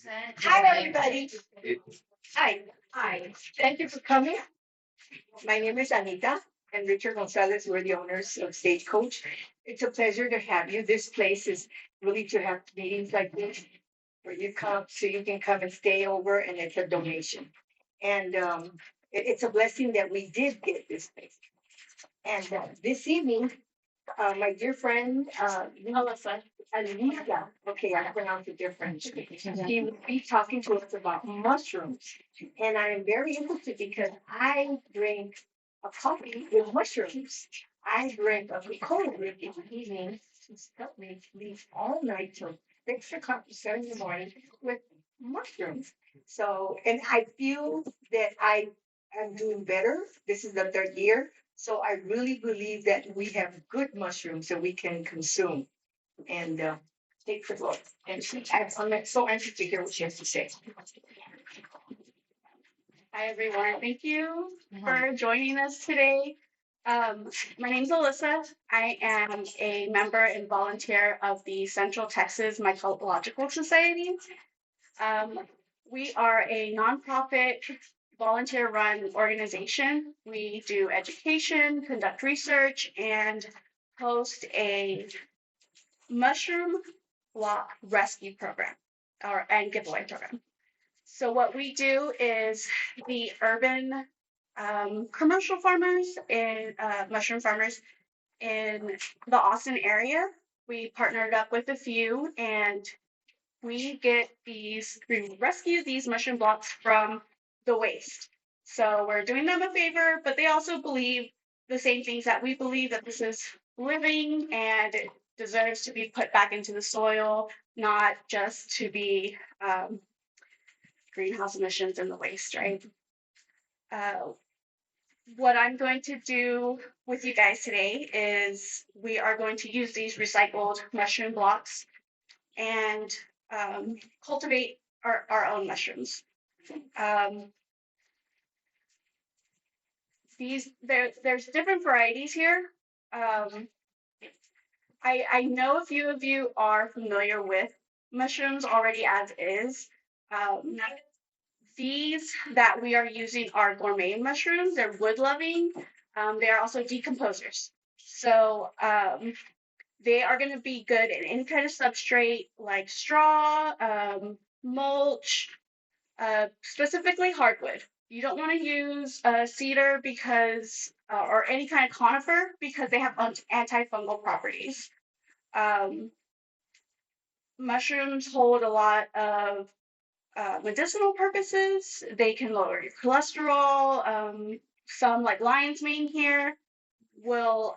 Hi, everybody. Hi. Hi. Thank you for coming. My name is Anita and Richard Gonzalez. We're the owners of Stagecoach. It's a pleasure to have you. This place is really to have meetings like this where you come so you can come and stay over, and it's a donation. And it's a blessing that we did get this place. And this evening, my dear friend, Alyssa, Anita, okay, I pronounced it different. She will be talking to us about mushrooms. And I am very interested because I drink a coffee with mushrooms. I drink a cola in the evening to help me sleep all night till 6 o'clock to 7 in the morning with mushrooms. So, and I feel that I am doing better. This is the third year. So I really believe that we have good mushrooms that we can consume and take the look. And I'm so anxious to hear what she has to say. Hi, everyone. Thank you for joining us today. My name is Alyssa. I am a member and volunteer of the Central Texas Mycological Society. We are a nonprofit, volunteer-run organization. We do education, conduct research, and host a mushroom block rescue program and giveaway program. So what we do is the urban commercial farmers and mushroom farmers in the Austin area. We partnered up with a few, and we rescue these mushroom blocks from the waste. So we're doing them a favor, but they also believe the same things that we believe, that this is living and it deserves to be put back into the soil, not just to be greenhouse emissions and the waste, right? What I'm going to do with you guys today is we are going to use these recycled mushroom blocks and cultivate our own mushrooms. There's different varieties here. I know a few of you are familiar with mushrooms already as is. These that we are using are gourmet mushrooms. They're wood loving. They are also decomposers. So they are going to be good in any kind of substrate like straw, mulch, specifically hardwood. You don't want to use cedar because, or any kind of conifer, because they have antifungal properties. Mushrooms hold a lot of medicinal purposes. They can lower your cholesterol. Some, like lion's mane here, will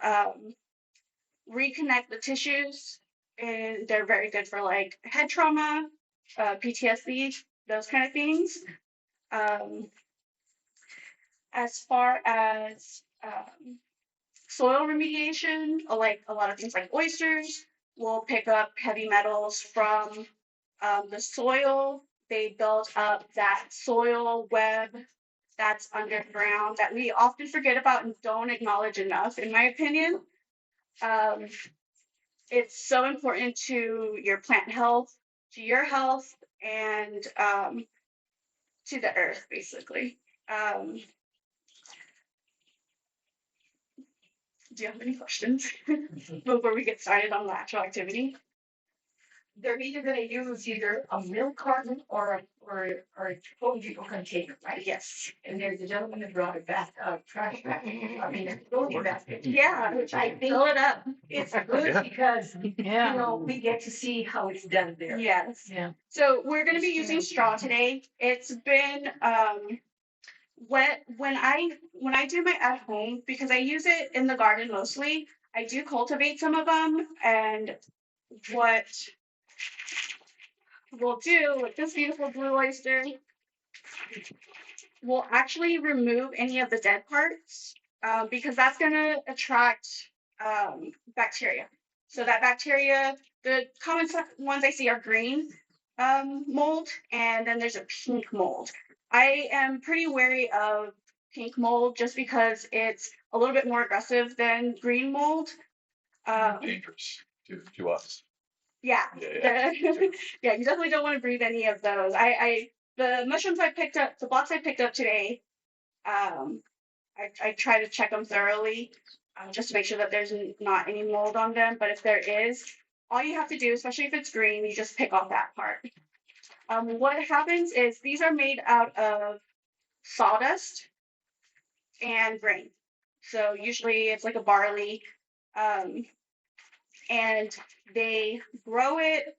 reconnect the tissues, and they're very good for like head trauma, PTSD, those kind of things. As far as soil remediation, like a lot of things like oysters will pick up heavy metals from the soil. They build up that soil web that's underground that we often forget about and don't acknowledge enough, in my opinion. It's so important to your plant health, to your health, and to the earth, basically. Do you have any questions before we get started on the actual activity? They're either going to use either a milk carton or a folding container, right? Yes. And there's a gentleman that brought a trash bag. I mean, a throwing basket. Yeah, Which I think fill it up. it's good because you know we get to see how it's done there. Yes. Yeah. So we're going to be using straw today. It's been when I do my at home, because I use it in the garden mostly. I do cultivate some of them, and what we'll do with this beautiful blue oyster, we'll actually remove any of the dead parts, because that's going to attract bacteria. So that bacteria, the common ones I see are green mold, and then there's a pink mold. I am pretty wary of pink mold just because it's a little bit more aggressive than green mold. Dangerous to us. Yeah, Yeah, yeah, you definitely don't want to breathe any of those. The mushrooms I picked up, the box I picked up today, um, I try to check them thoroughly, just to make sure that there's not any mold on them. But if there is, all you have to do, especially if it's green, you just pick off that part. What happens is these are made out of sawdust and grain. So usually it's like a barley, um, and they grow it,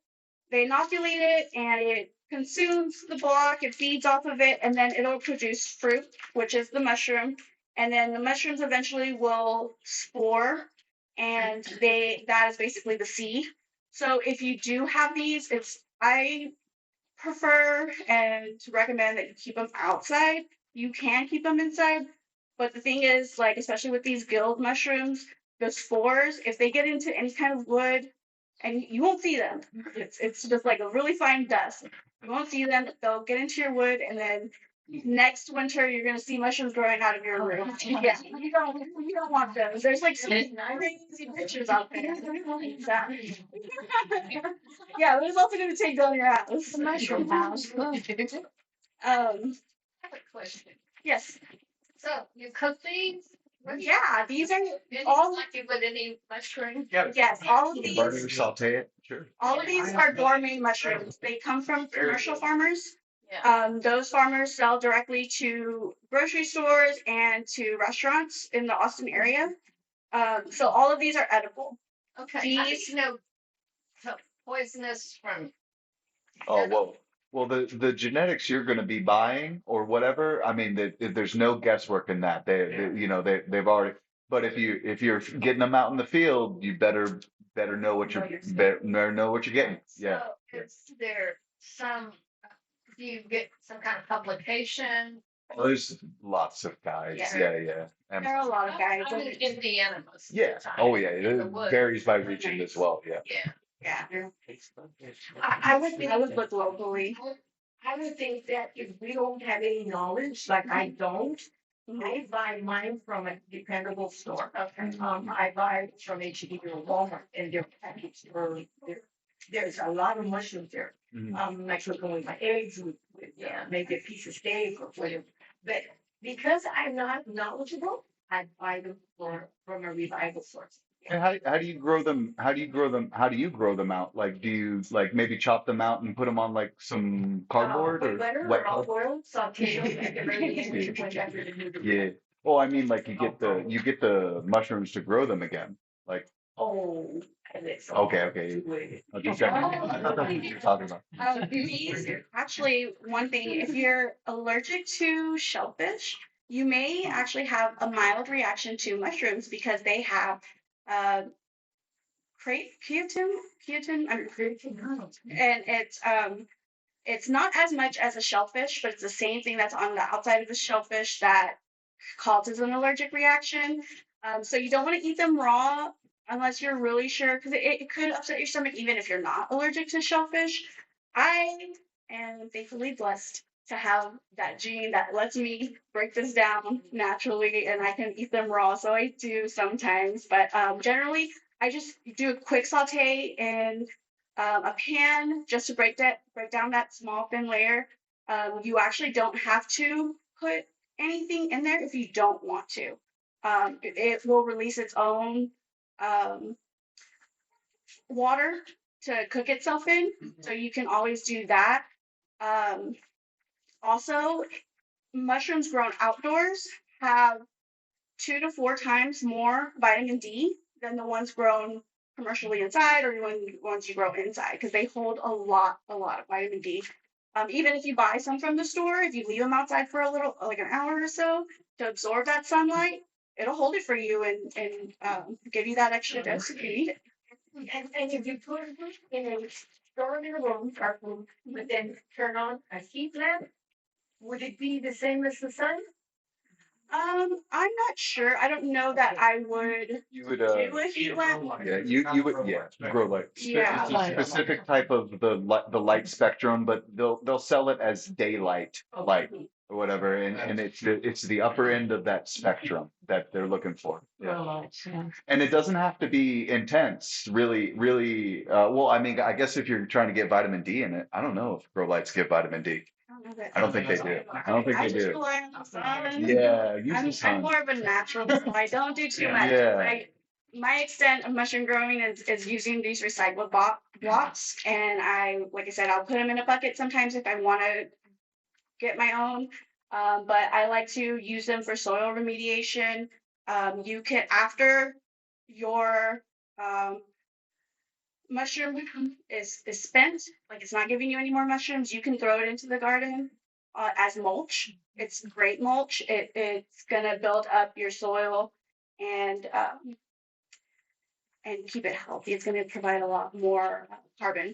they inoculate it, and it consumes the block, it feeds off of it, and then it'll produce fruit, which is the mushroom. And then the mushrooms eventually will spore, and that is basically the seed. So if you do have these, I prefer and to recommend that you keep them outside. You can keep them inside, but the thing is, like, especially with these guild mushrooms, the spores, if they get into any kind of wood, and you won't see them, it's just like a really fine dust. You won't see them. They'll get into your wood, and then next winter you're gonna see mushrooms growing out of your room. Yeah, you don't want those. There's like some crazy pictures out there. Yeah, there's also gonna take down your house. The mushroom house. Um, I have a question. yes, So you cook these? yeah, these are Did all. you like you put any mushroom? Yes, all of burn these. it or saute it. Sure. All of these are gourmet mushrooms. They come from commercial farmers. Yeah. Those farmers sell directly to grocery stores and to restaurants in the Austin area. So all of these are edible. Okay. These- You know, so poisonous from. Oh, well, the genetics you're going to be buying or whatever. I mean, there's no guesswork in that. They've already. But if you're getting them out in the field, you better know what better know what you're getting. Yeah. So is there some, do you get some kind of publication? Oh, there's lots of guides. Yeah. And There are a lot of guys. I'm in Indiana most of the yeah. time. Oh, yeah. In the It woods. varies by region as well. Yeah. Yeah. Yeah. I would think, I would look locally. I would think that if we don't have any knowledge, like I don't, I buy mine from a dependable store. Okay. I buy from H-E-B or Walmart, and they're packaged for, there's a lot of mushrooms there. Mhm. I cook them with my eggs, with maybe a piece of steak or whatever. But because I'm not knowledgeable, I buy them from a reliable source. And how do you grow them? How do you grow them? How do you grow them out? Like, do you like maybe chop them out and put them on like some cardboard With or butter wet or olive oil, saute them, and they're ready and Yeah. whatever to do. Yeah. Well, I mean, like you get the mushrooms to grow them again. Like, Oh, and it's. okay. I just got- I thought that's what you were talking about. These actually, one thing, if you're allergic to shellfish, you may actually have a mild reaction to mushrooms because they have uh, creatine, and it's not as much as a shellfish, but it's the same thing that's on the outside of the shellfish that causes an allergic reaction. So you don't want to eat them raw unless you're really sure, because it could upset your stomach even if you're not allergic to shellfish. I am thankfully blessed to have that gene that lets me break this down naturally, and I can eat them raw. So I do sometimes, but generally I just do a quick saute in a pan just to break down that small thin layer. You actually don't have to put anything in there if you don't want to. It will release its own water to cook itself in, so you can always do that. Um, Also, mushrooms grown outdoors have 2 to 4 times more vitamin D than the ones grown commercially inside or the ones you grow inside, because they hold a lot of vitamin D. Even if you buy some from the store, if you leave them outside for a little, like an hour or so, to absorb that sunlight, it'll hold it for you and give you that extra dose if you need it. And if you put it in a store in a room, dark room, but then turn on a heat lamp, would it be the same as the sun? I'm not sure. I don't know that I would You would, do a heat lamp. yeah, you would, yeah, grow light. Yeah. It's a specific type of the light spectrum, but they'll sell it as daylight light or whatever, and it's the upper end of that spectrum that they're looking for. Yeah. And it doesn't have to be intense, really, really. Well, I mean, I guess if you're trying to get vitamin D in it, I don't know if grow lights give vitamin D. I don't think they do. I don't think I they just do. rely on the sun. Yeah, use the I'm sun. more of a natural, so I don't do too much. Yeah. My extent of mushroom growing is using these recycled blocks, and like I said, I'll put them in a bucket sometimes if I want to get my own. But I like to use them for soil remediation. You can, after your mushroom is spent, like it's not giving you any more mushrooms, you can throw it into the garden as mulch. It's great mulch. It's gonna build up your soil and keep it healthy. It's gonna provide a lot more carbon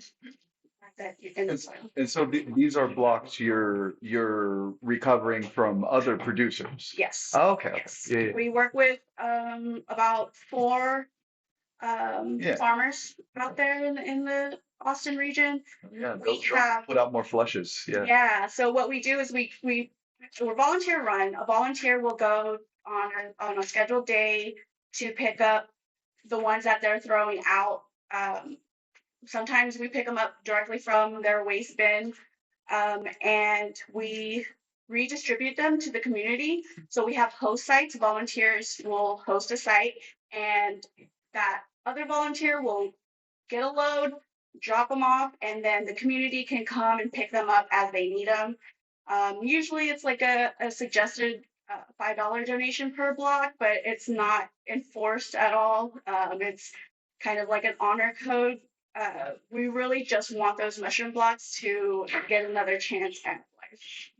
in the soil. And so these are blocks you're recovering from other producers. Yes. Oh, okay. Yes. Yeah, yeah. We work with about 4 Yeah. farmers out there in the Austin region. Yeah, We they'll have put out more flushes. Yeah. Yeah. So what we do is we're volunteer run. A volunteer will go on a scheduled day to pick up the ones that they're throwing out. Sometimes we pick them up directly from their waste bin, and we redistribute them to the community. So we have host sites. Volunteers will host a site, and that other volunteer will get a load, drop them off, and then the community can come and pick them up as they need them. Usually it's like a suggested $5 donation per block, but it's not enforced at all. It's kind of like an honor code. We really just want those mushroom blocks to get another chance at life.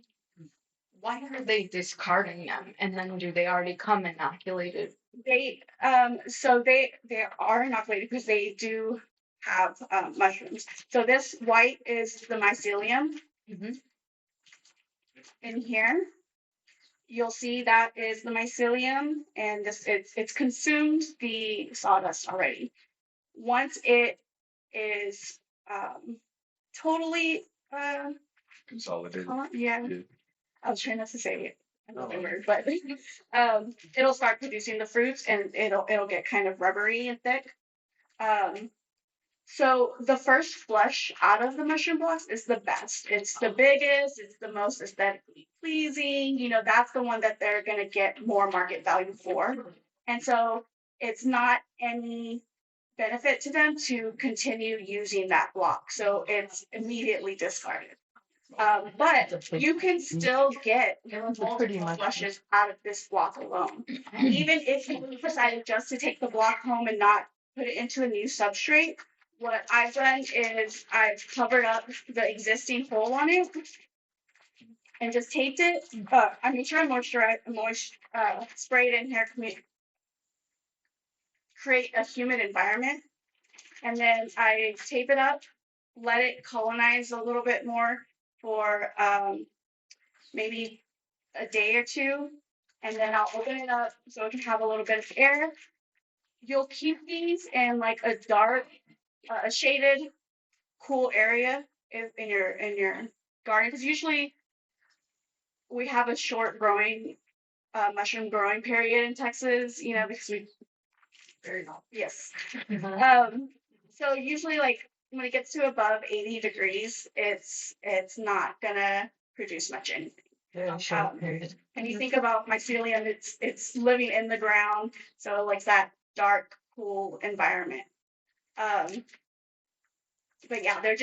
Why are they discarding them? And then do they already come inoculated? So they are inoculated because they do have mushrooms. So this white is the mycelium. Mhm. In here, you'll see that is the mycelium, and it's consumed the sawdust already. Once it is totally Consolidated. yeah, Yeah. I was trying not to say another word, but it'll start producing the fruits, and it'll get kind of rubbery and thick. So the first flush out of the mushroom blocks is the best. It's the biggest, it's the most aesthetically pleasing. That's the one that they're going to get more market value for. And so it's not any benefit to them to continue using that block. So it's immediately discarded. But you can still get multiple flushes out of this block alone. Even if you decided just to take the block home and not put it into a new substrate, what I've done is I've covered up the existing hole on it and just taped it. I made sure I sprayed in here, create a humid environment. And then I tape it up, let it colonize a little bit more for maybe a day or two. And then I'll open it up so it can have a little bit of air. You'll keep these in like a dark, a shaded, cool area in your garden, because usually we have a short growing mushroom growing period in Texas, because we very long. Yes. So usually like when it gets to above 80 degrees, it's not gonna produce much anything. Very short period. And you think about mycelium, it's living in the ground, so like that dark, cool environment. But yeah, they're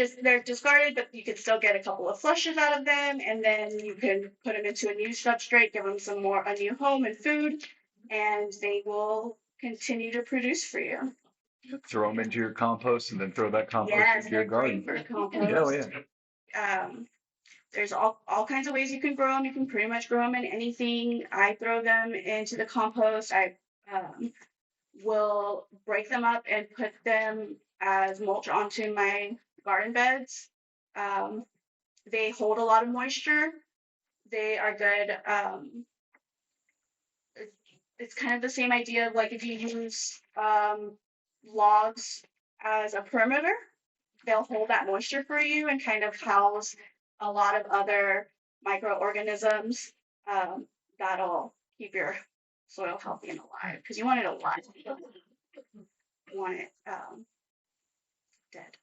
discarded, but you can still get a couple of flushes out of them, and then you can put them into a new substrate, give them a new home and food, and they will continue to produce for you. Throw them into your compost and then throw that compost Yes, into your they're great garden. for compost. Yeah. There's all kinds of ways you can grow them. You can pretty much grow them in anything. I throw them into the compost. I will break them up and put them as mulch onto my garden beds. They hold a lot of moisture. They are good it's kind of the same idea of like if you use logs as a perimeter, they'll hold that moisture for you and kind of house a lot of other microorganisms that'll keep your soil healthy and alive because you want it alive. You want it dead.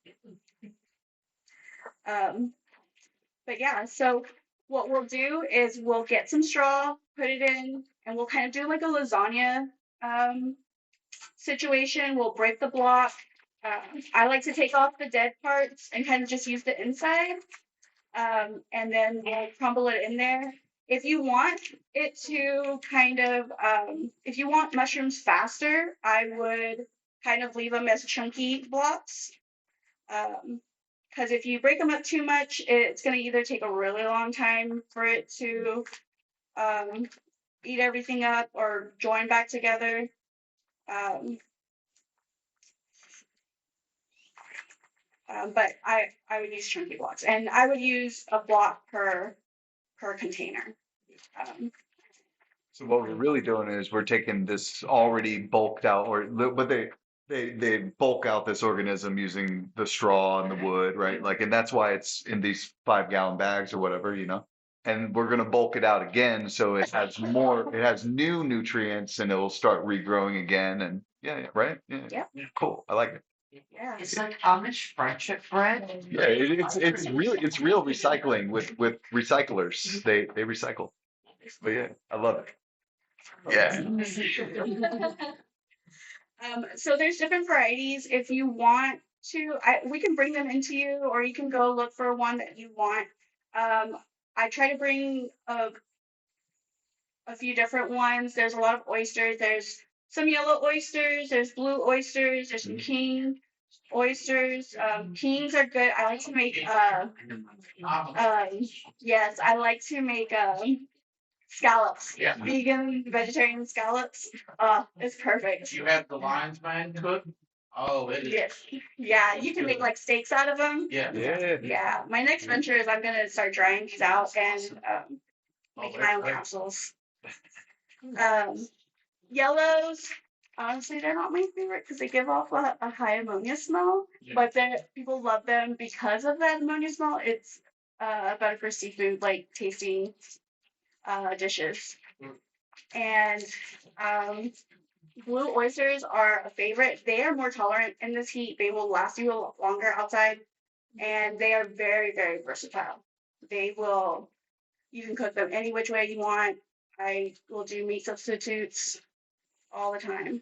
But yeah, so what we'll do is we'll get some straw, put it in, and we'll kind of do like a lasagna situation. We'll break the block. I like to take off the dead parts and kind of just use the inside. And then we'll crumble it in there. If you want it to kind of, if you want mushrooms faster, I would kind of leave them as chunky blocks. Because if you break them up too much, it's going to either take a really long time for it to eat everything up or join back together. But I would use chunky blocks, and I would use a block per container. So what we're really doing is we're taking this already bulked out, but they bulk out this organism using the straw and the wood, right? Like, and that's why it's in these 5-gallon bags or whatever, you know. And we're gonna bulk it out again, so it has more, it has new nutrients, and it'll start regrowing again. And yeah, right? Yeah, cool. I like it. Yeah. It's like Amish friendship bread. Yeah, it's real recycling with recyclers. They recycle. But yeah, I love it. Yeah. So there's different varieties. If you want to, we can bring them into you, or you can go look for one that you want. I try to bring a few different ones. There's a lot of oysters. There's some yellow oysters. There's blue oysters. There's some king oysters. Kings are good. I like to make. Yes, I like to make scallops. Yeah. Vegan, vegetarian scallops. It's perfect. You have the lion's mane cooked? Oh, it is. Yes. Yeah, you can make like steaks out of them. Yeah. Yeah. My next venture is I'm gonna start drying these out and making my own capsules. Yellows, honestly, they're not my favorite because they give off a high ammonia smell. Yeah. But people love them because of that ammonia smell. It's better for seafood, like tasting dishes. And blue oysters are a favorite. They are more tolerant in this heat. They will last you a lot longer outside, and they are very, very versatile. You can cook them any which way you want. I will do meat substitutes all the time.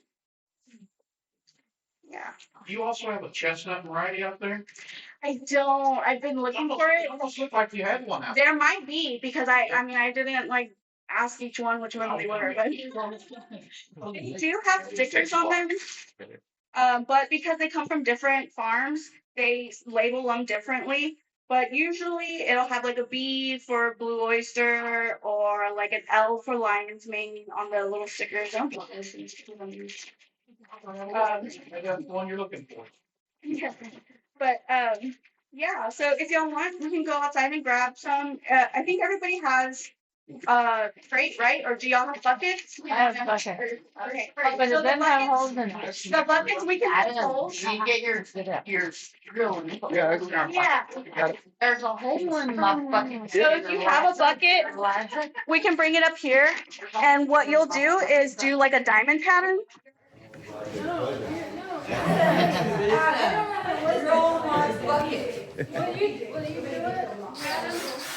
Yeah. You also have a chestnut variety out there? I don't. I've been looking for it. Almost looked like you had one out there. There might be because I didn't like ask each one which one they were, but they do have stickers on them. But because they come from different farms, they label them differently. But usually it'll have like a B for blue oyster or like an L for lion's mane on the little stickers. Maybe that's the one you're looking for. Yeah. But yeah, so if y'all want, we can go outside and grab some. I think everybody has crate, right? Or do y'all have buckets? I have a bucket. Okay. But So it doesn't have holes in it. the buckets we can I put don't know. holes. You get your drill and put Yeah, it in your Yeah. bucket. There's a hole in my bucket. So if you have a bucket, we can bring it up here. And what you'll do is do like a diamond pattern.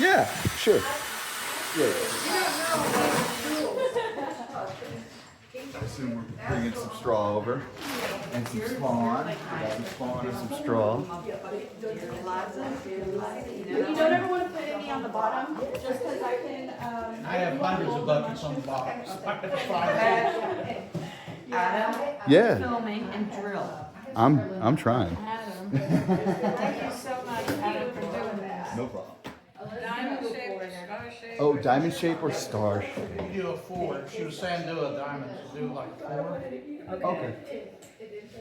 Yeah, sure. Yeah. I assume we're bringing some straw over and some spawn. We got some spawn and some straw. You don't ever want to put any on the bottom, just because I can. I have hundreds of buckets on the bottom. Yeah, Filming and drill. I'm trying. Thank you so much, Adam, for doing that. No problem. Diamond shape or star shape? Oh, diamond shape or star shape? You do a 4. She was saying do a diamond. So do like 4. Okay.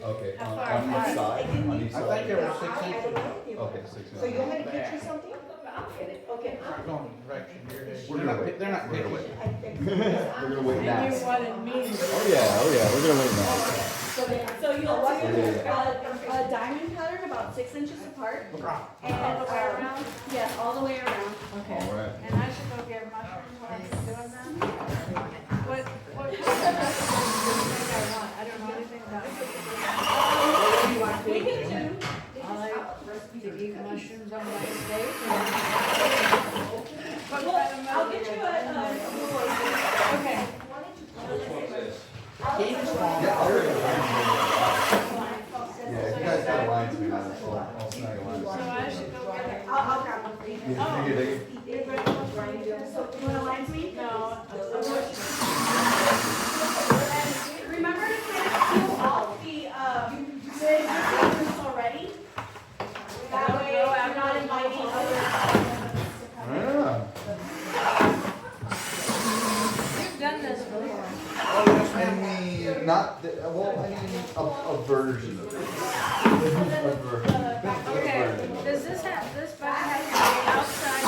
Okay, on each side, on each I think side. there were 6 inches. Okay, 6 So you want me to get you something? I'll get it, okay. not going in the direction here. We're gonna wait. They're not We're gonna picky. wait. We're gonna wait now. You wanted me. Oh yeah, we're gonna wait now. So you'll do a diamond pattern about 6 inches apart. And All the way around? Yes, all the way around. Okay. All right. And I should go get mushrooms while I'm doing that? What kind of mushrooms do you think I want? I don't know anything about it. We can do. I like to eat mushrooms on my steak. What Well, kind of I'll get you a blue oyster. Okay. Yeah, there it is. Yeah, if you guys got lines, we might as well. I'll snag a line. So I should go get it. I'll grab one for you. Yeah, take it. So you want a line sweet? No. And remember to kind of peel off the mushrooms already. That way you're not inviting other. Yeah. You've done this before. Oh, yes, I mean, not, well, I mean, a version of it. A version. Okay, does this bag have to be outside the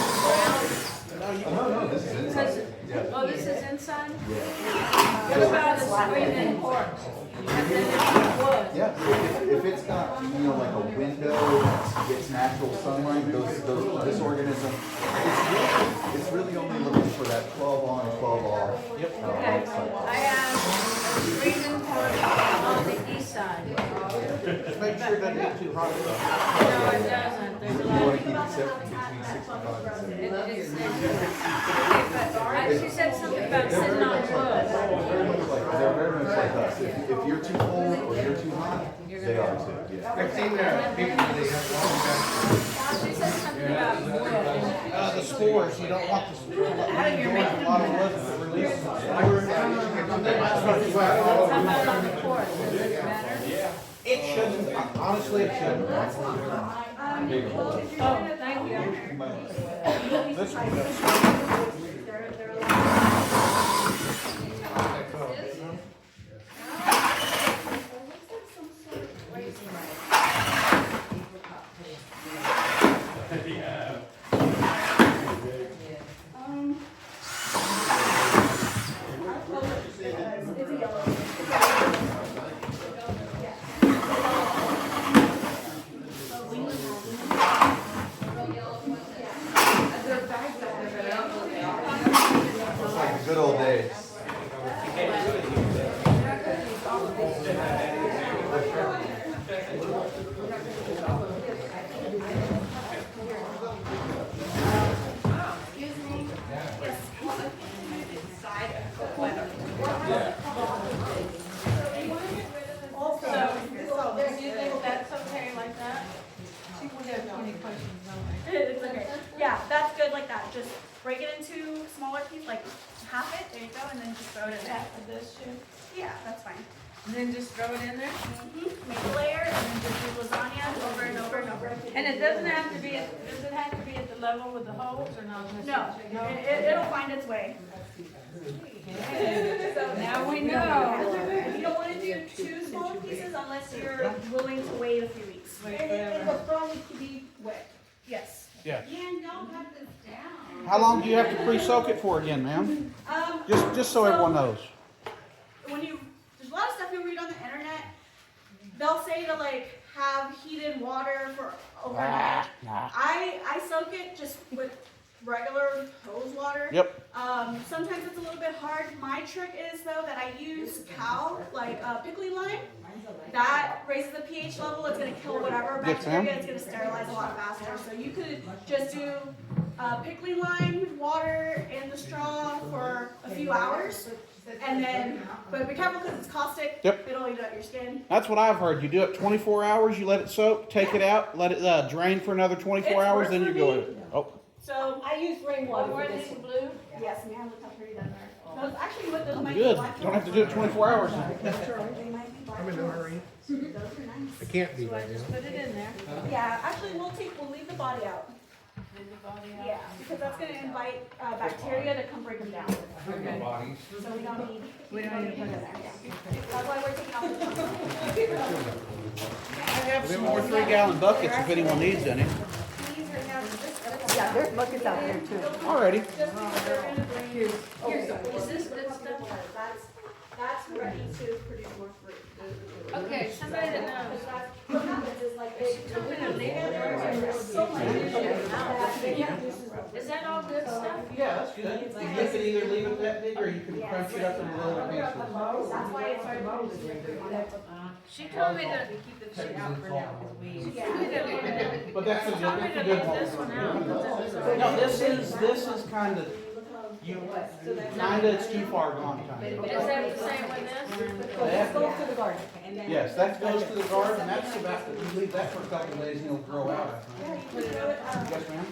Oh, no, this is inside. Yeah. oh, this is inside? Yeah. What about a screen porch? And then it's wood? Yeah, if it's got, like a window that gets natural sunlight, this organism, it's really only looking for that 12 on, 12 off. Yep. Okay, I have a screen porch on the east side. Just make sure it doesn't get too hot. No, it doesn't, there's a You lot want of. to keep it between 65 and 70. She said something about sitting on wood. They're very much like us. If you're too cold or you're too hot, they are too. Yeah. I've seen people, they have She said something about wood. the spores, you don't want the spores. When you're making a lot of wood, it releases the spores. How about on the porch, does it matter? It shouldn't, honestly, it shouldn't. Oh, thank you. This one does. It's like the good old days. Do you think that's okay like that? She would have any questions on it. It's okay. Yeah, that's good like that. Just break it into smaller pieces, like half it, there you go, and then just throw it in there. Half of this too? Yeah, that's fine. And then just throw it in there? Make a layer and then just do lasagna over and over and over. And it doesn't have to be, does it have to be at the level with the holes or not? No, it'll find its way. So now we know. You don't want to do too small pieces unless you're willing to wait a few weeks. Wait the straw needs to be wet. Yes. Yeah. Dan, don't have this down. How long do you have to pre-soak it for again, ma'am? Um, Just so everyone knows. There's a lot of stuff you read on the internet. They'll say to like have heated water for overnight. Nah. I soak it just with regular hose water. Yep. Sometimes it's a little bit hard. My trick is though that I use cal, like pickly lime. That raises the pH level. It's going to kill whatever Yes, ma'am. bacteria. It's going to sterilize a lot faster. So you could just do pickly lime, water, and the straw for a few hours. And then, but be careful because it's caustic. Yep. It'll eat up your skin. That's what I've heard. You do it 24 hours, you let it soak, take it out, let it drain for another 24 It's hours, worked then for you go me. in. Oh, So I use rainwater Were for this these one. blue? Yes, ma'am. Look how pretty those are. Those actually what those might good. be black. Don't have to do it 24 hours. They might be black. I'm in a hurry. Those are nice. It can't be So I right now. just put it in there. Yeah, actually we'll leave the body out. Leave the body out. Yeah, because that's gonna invite bacteria to come break them down. Okay. So we don't need. We don't need to put it it there. Yeah. That's why we're taking out the. I have some more 3-gallon buckets if anyone needs any. Yeah, Yeah, there's buckets out there too. Alrighty. Is this good stuff? That's ready to produce more fruit. Okay, somebody that knows. What happens is like it So much Is that all good stuff? Yeah, that's good. You can either leave it that big or you can crunch it up into little pieces. That's why it's hard. She told me to keep the shit out for now, because we. But that's a Told me good, to that's a good leave this one out, because this is. No, this is kind of, it's too far gone kind of. Is that the same with this? That- Goes to the garden. Yes, that goes to the garden, and that's about, you leave that for a couple of days and it'll grow out, I think. Yes, ma'am?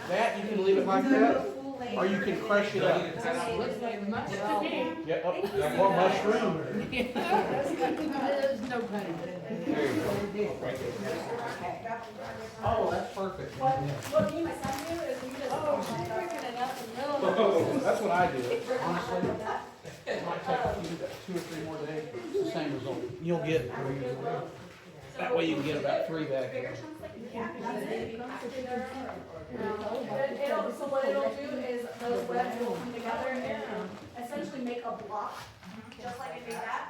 That, you can leave it like that, or you can crush it up. Yeah, or mushroom. There's no pun intended. There you go. Right there. Oh, that's perfect. What me and my son do is we just. She's freaking it up in the middle of it. That's what I do, honestly. It might take a few, 2 or 3 more days, it's the same result. You'll get, that way you can get about 3 bags. So what it'll do is those webs will come together and essentially make a block, just like it did that.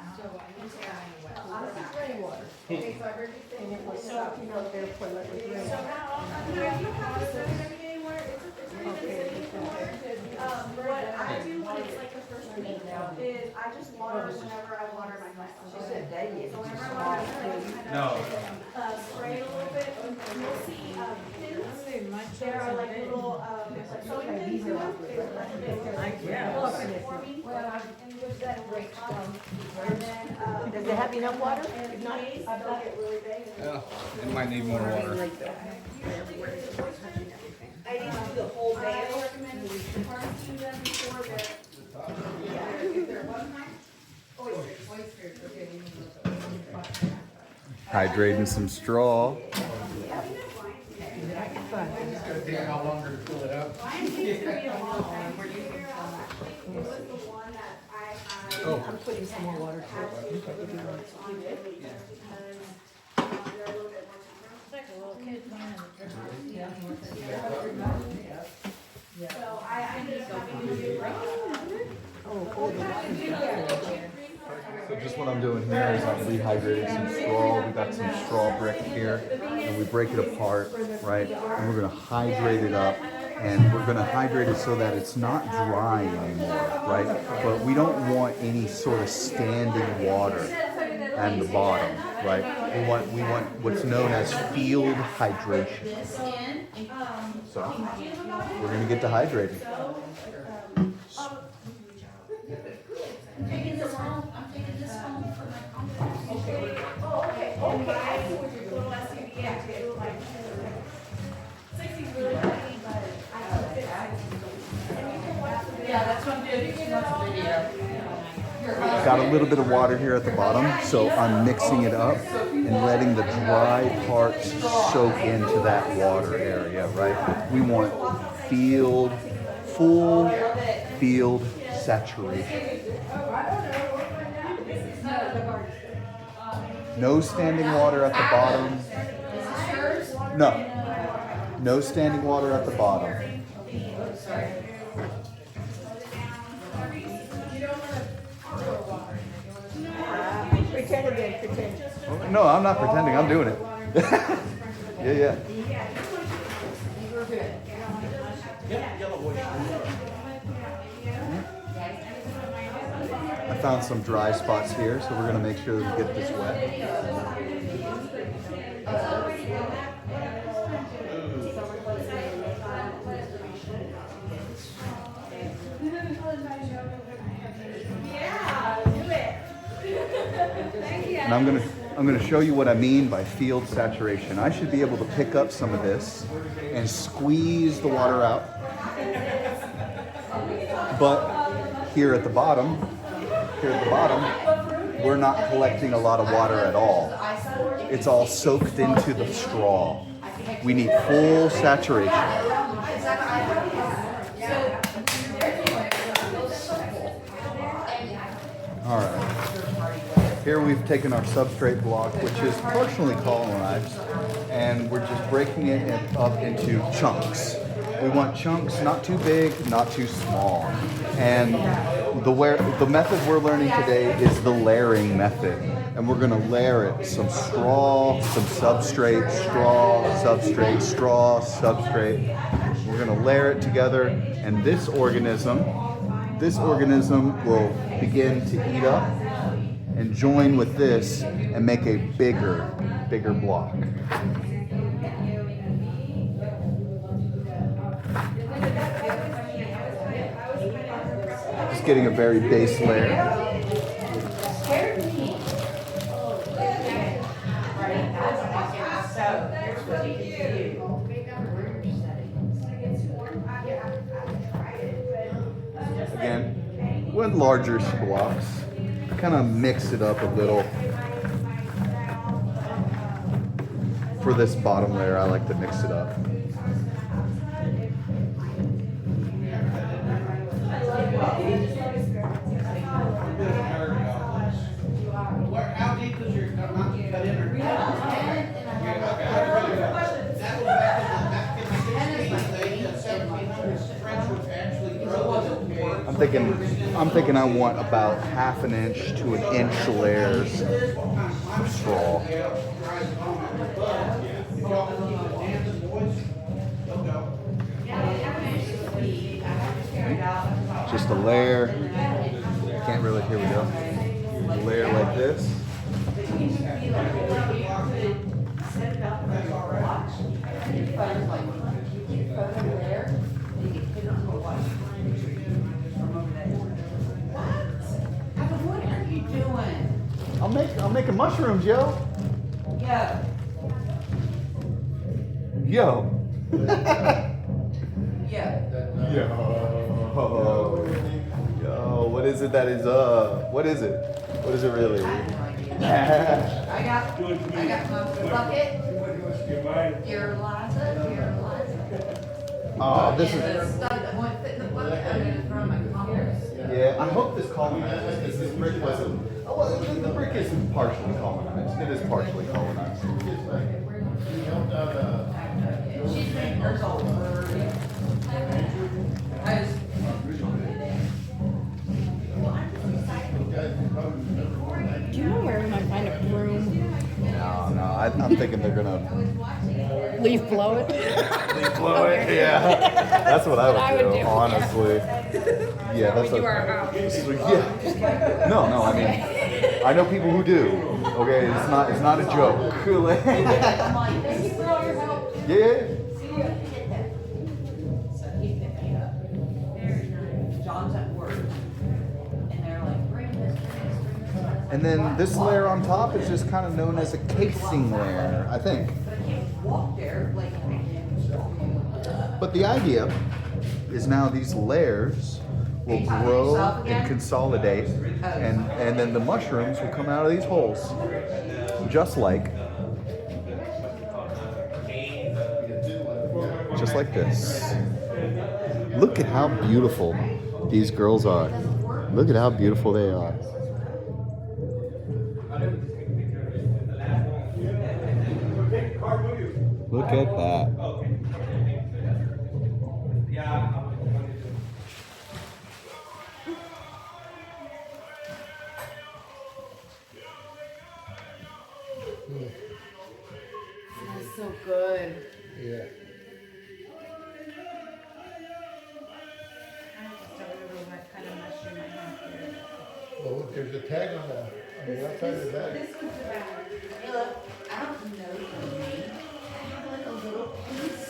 Rainwater. Okay, so I heard you saying it was soaking out there for like a rain. So now, you know, if you don't have this every day anymore, it's really good sitting in the water. What I do when it's like the first week is I just water whenever I water my plants. She said daily. So whenever I water my plants, No. spray it a little bit, and you'll see, pins. There are like little, like sewing pins in them. Forming, and which then breaks down. And then, Does it have enough water? and If not, these, they'll get really big. It might need more water. Usually with the oysters, I need to do the whole bale. I recommend harvesting them before they're. Hydrating some straw. How long to fill it up? Oh. I'm putting some more water to it. It's like a little kid playing in the dirt. So I ended up having to do like. So just what I'm doing here is I'm rehydrating some straw. We got some straw brick here, and we break it apart, right? And we're gonna hydrate it up, and we're gonna hydrate it so that it's not dry anymore, right? But we don't want any sort of standing water at the bottom, right? We want what's known as field hydration. So we're gonna get to hydrating. Okay, I see what you're doing. Little SUV, yeah, to do like 60's really tiny, but I can fit 60. And you can watch the video. Yeah, that's what I'm doing. She wants a video. Got a little bit of water here at the bottom, so I'm mixing it up and letting the dry parts soak into that water area, right? We want full field saturation. No standing water at the bottom. No standing water at the bottom. Pretend again, pretend. No, I'm not pretending. I'm doing it. Yeah. I found some dry spots here, so we're going to make sure that we get this wet. And I'm gonna show you what I mean by field saturation. I should be able to pick up some of this and squeeze the water out. But here at the bottom, we're not collecting a lot of water at all. It's all soaked into the straw. We need full saturation. All right. Here we've taken our substrate block, which is partially colonized, and we're just breaking it up into chunks. We want chunks not too big, not too small. And the method we're learning today is the layering method. And we're gonna layer it some straw, some substrate, straw, substrate, straw, substrate. We're gonna layer it together, and this organism will begin to eat up and join with this and make a bigger block. Just getting a very base layer. Again, with larger blocks, kind of mix it up a little. For this bottom layer, I like to mix it up. How deep is your mountain cut in? I'm thinking I want about 1/2 inch to 1 inch layers of straw. Just a layer. Can't really, here we go. A layer like this. What are you doing? I'm making mushrooms, yo. Yeah. Yo. Yeah. Yo, what is it that is what is it? What is it really? I got my bucket. Your Eliza. Oh, this And the is stuff that won't fit in the bucket, I'm gonna throw in my compost. yeah. I hope this colonizes because this brick wasn't. Oh, well, the brick isn't partially colonized. It is partially colonized. She's making hers all blurry. I was- Do you know where we might find a broom? No, I'm thinking they're gonna Leaf blow it? blow it. Yeah, that's what I would, do, do, honestly. Yeah, that's We do what. our house. Yeah. No, I mean, I know people who do. Okay, it's not a joke. Thank you for all your help. Yeah. John's at work, and they're like, bring this. And then this layer on top is just kind of known as a casing layer, I think. But I can't walk there, like. But the idea is now these layers will grow and consolidate, and then the mushrooms will come out of these holes, just like this. Look at how beautiful these girls are. Look at how beautiful they are. Look at that. That's so good. Yeah. What kind of mushroom I have here. Well, look, there's a tag on the outside of the bag. This one's about. Hey, look, I don't know your name. I have like a little piece.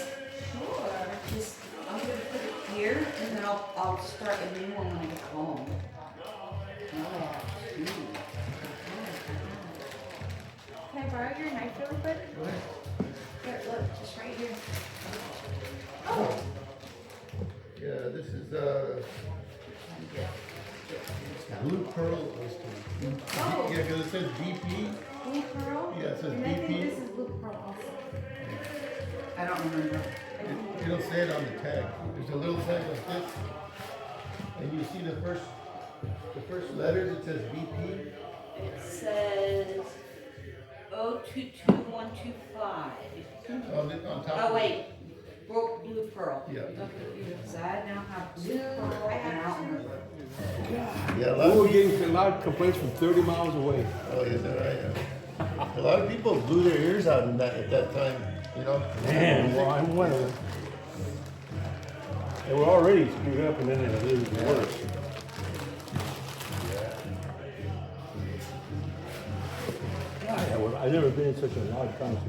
Sure. Just, I'm gonna put it here, and then I'll start a new one when I get home. Oh, cute. Can I borrow your knife really quick? Here, look, just right here. Oh. Yeah, this is blue pearl oyster. Oh. Yeah, because it says BP. Blue pearl? Yeah, it says And I think BP. this is blue pearl also. I don't remember. You don't say it on the tag. There's a little tag like this, and you see the first letters. It says BP, It says 022125. On top. Oh, wait, broke blue pearl. Yeah. Okay, so I now have blue pearl and outland. Yeah, a lot We were of people, getting a lot of complaints from 30 miles away. oh, is that right? A lot of people blew their ears out in that, at that time, you know? Man, well, I'm one of them. They were already screwed up and then it was worse. Yeah, well, I've never been in such a loud concert.